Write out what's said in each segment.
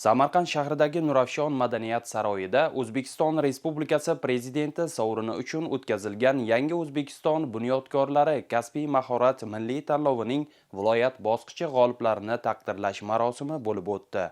Samarqand shahridagi Nurafshon madaniyat saroyida O'zbekiston Respublikasi Prezidenti sovrini uchun o'tkazilgan Yangi O'zbekiston bunyodkorlari kasbiy mahorat milliy tanlovining viloyat bosqichi g'oliblarini taqdirlash marosimi bo'lib o'tdi.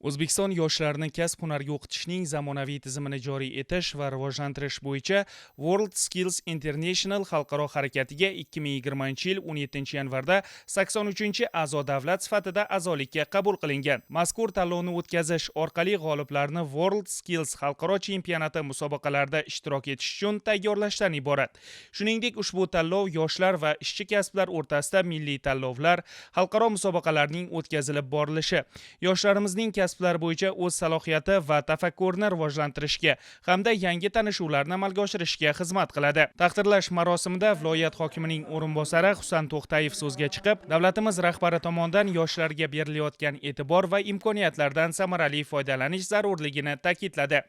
O'zbekiston yoshlarini kasb-hunarga o'qitishning zamonaviy tizimini joriy etish va rivojlantirish bo'yicha World Skills International xalqaro harakatiga 2020-yil 17-yanvarda 83-a'zo davlat sifatida a'zolikka qabul qilingan. Mazkur tanlovni o'tkazish orqali g'oliblarni World Skills xalqaro chempionati musobaqalarida ishtirok etish uchun tayyorlashdan iborat. Shuningdek, ushbu tanlov yoshlar va ishchi kasblar o'rtasida milliy tanlovlar, xalqaro musobaqalarning o'tkazilib borilishi, yoshlarimizning kasblar bo'yicha o'z salohiyati va tafakkurini rivojlantirishga hamda yangi tanishuvlarni amalga oshirishga xizmat qiladi. Taqdirlash marosimida viloyat hokimining o'rinbosari Husan To'xtayev so'zga chiqib, davlatimiz rahbari tomonidan yoshlarga berilayotgan e'tibor va imkoniyatlardan samarali foydalanish zarurligini ta'kidladi.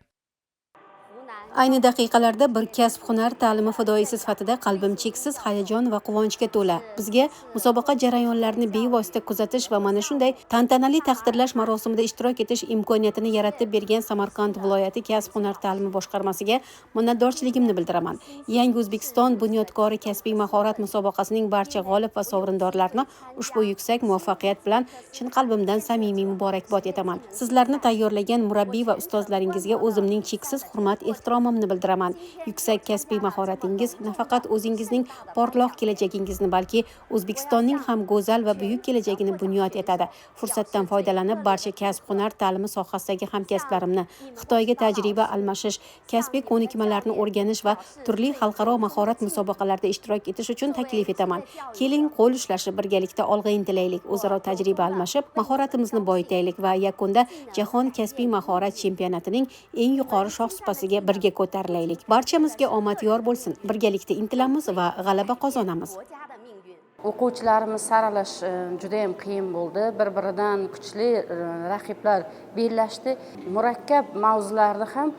Ayni daqiqalarda bir kasb-hunar ta'limi fidoyisi sifatida qalbim cheksiz hayajon va quvonchga to'la. Bizga musobaqa jarayonlarini bevosita kuzatish va mana shunday tantanali taqdirlash marosimida ishtirok etish imkoniyatini yaratib bergan Samarqand viloyati kasb-hunar ta'limi boshqarmasiga minnatdorchiligimni bildiraman. Yangi O'zbekiston bunyodkori kasbiy mahorat musobaqasining barcha g'olib va sovrindorlarini ushbu yuksak muvaffaqiyat bilan chin qalbimdan samimiy muborakbod etaman. Sizlarni tayyorlagan murabbiy va ustozlaringizga o'zimning cheksiz hurmat-ehtirom bildiraman. Yuksak kasbiy mahoratingiz nafaqat o'zingizning porloq kelajagingizni, balki O'zbekistonning ham go'zal va buyuk kelajagini bunyod etadi. Fursatdan foydalanib, barcha kasb-hunar ta'limi sohasidagi hamkasblarimni Xitoyga tajriba almashish, kasbiy ko'nikmalarni o'rganish va turli xalqaro mahorat musobaqalarida ishtirok etish uchun taklif etaman. Keling, qo'l ushlashib birgalikda olg'a intilaylik, o'zaro tajriba almashib, mahoratimizni boyitaylik va yakunda Jahon kasbiy mahorat chempionatining eng yuqori shohsupasiga birga ko'tarilaylik. Barchamizga omad yor bo'lsin. Birgalikda intilamiz va g'alaba qozonamiz. O'quvchilarimiz saralash juda ham qiyin bo'ldi. Bir-biridan kuchli raqiblar bellashdi. Murakkab mavzularni ham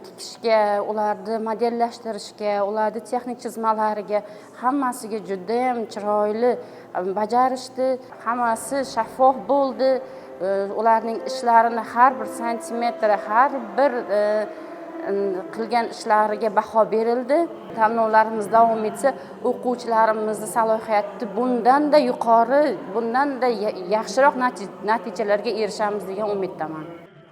tikishga, ularni modellashtirishga, ularni texnik chizmalariga hammasiga juda ham chiroyli bajarishdi. Hammasi shaffof bo'ldi. Ularning ishlarini har bir santimetri, har bir qilgan ishlariga baho berildi. Tanlovlarimiz davom etsa, o'quvchilarimizni salohiyati bundan-da yuqori, bundan-da yaxshiroq natijalarga erishamiz degan umiddaman.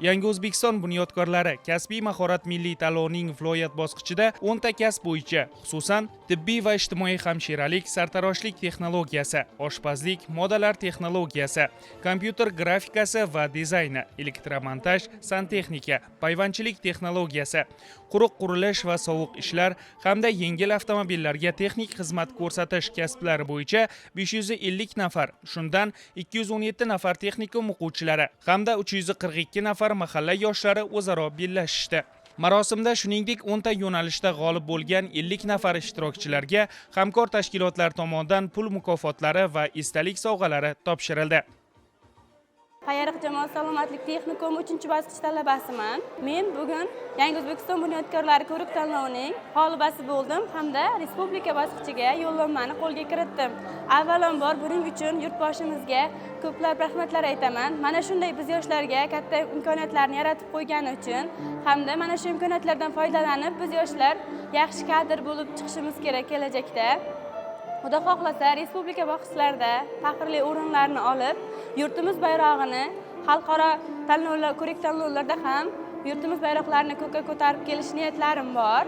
Yangi O'zbekiston bunyodkorlari kasbiy mahorat milliy tanlovining viloyat bosqichida 10 ta kasb bo'yicha, xususan tibbiy va ijtimoiy hamshiralik, sartaroshlik texnologiyasi, oshpazlik, modalar texnologiyasi, kompyuter grafikasi va dizayni, elektromontaj, santexnika, payvandchilik texnologiyasi, quruq qurilish va sovuq ishlar hamda yengil avtomobillarga texnik xizmat ko'rsatish kasblari bo'yicha 550 nafar, shundan 217 nafar texnikum o'quvchilari hamda 342 nafar mahalla yoshlari o'zaro bellashishdi. Marosimda shuningdek 10 ta yo'nalishda g'olib bo'lgan 50 nafar ishtirokchilarga hamkor tashkilotlar tomonidan pul mukofotlari va esdalik sovg'alari topshirildi. Payariq jamoat salomatlik texnikumi 3-bosqich talabasiman. Men bugun Yangi O'zbekiston bunyodkorlari ko'rik tanlovining g'olibasi bo'ldim hamda respublika bosqichiga yo'llanmani qo'lga kiritdim. Avvalambor buning uchun yurtboshimizga ko'plab rahmatlar aytaman. Mana shunday biz yoshlarga katta imkoniyatlarni yaratib qo'ygani uchun hamda mana shu imkoniyatlardan foydalanib biz yoshlar yaxshi kadr bo'lib chiqishimiz kerak kelajakda. Xudo xohlasa respublika bosqichlarida faxrli o'rinlarni olib, yurtimiz bayrog'ini xalqaro tanlovlar, ko'rik tanlovlarda ham yurtimiz bayroqlarini ko'kka ko'tarib kelish niyatlarim bor.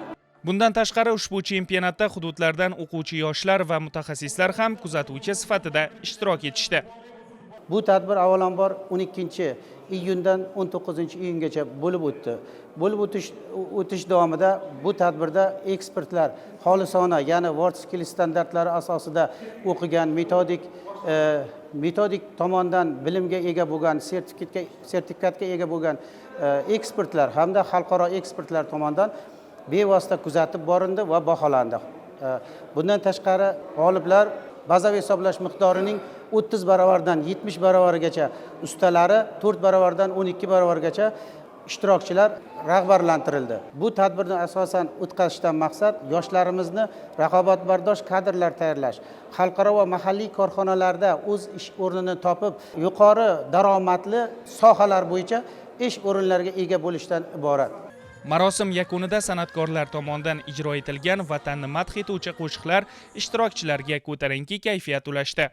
Bundan tashqari ushbu chempionatda hududlardan o'quvchi yoshlar va mutaxassislar ham kuzatuvchi sifatida ishtirok etishdi. Bu tadbir avvalambor 12-iyundan 19-iyungacha bo'lib o'tdi. Bo'lib o'tish davomida bu tadbirda ekspertlar xolisona, ya'ni World Skills standartlari asosida o'qigan, metodik tomondan bilimga ega bo'lgan, sertifikatga ega bo'lgan ekspertlar hamda xalqaro ekspertlar tomonidan bevosita kuzatib borindi va baholandi. Bundan tashqari g'oliblar bazaviy hisoblash miqdorining 30 barobardan 70 barobargacha, ustalari 4 barobardan 12 barobargacha ishtirokchilar rag'batlantirildi. Bu tadbirni asosan o'tkazishdan maqsad yoshlarimizni raqobatbardosh kadrlar tayyorlash, xalqaro va mahalliy korxonalarda o'z ish o'rnini topib, yuqori daromadli sohalar bo'yicha ish o'rinlariga ega bo'lishdan iborat. Marosim yakunida san'atkorlar tomonidan ijro etilgan vatanni madh etuvchi qo'shiqlar ishtirokchilarga ko'tarinki kayfiyat ulashdi.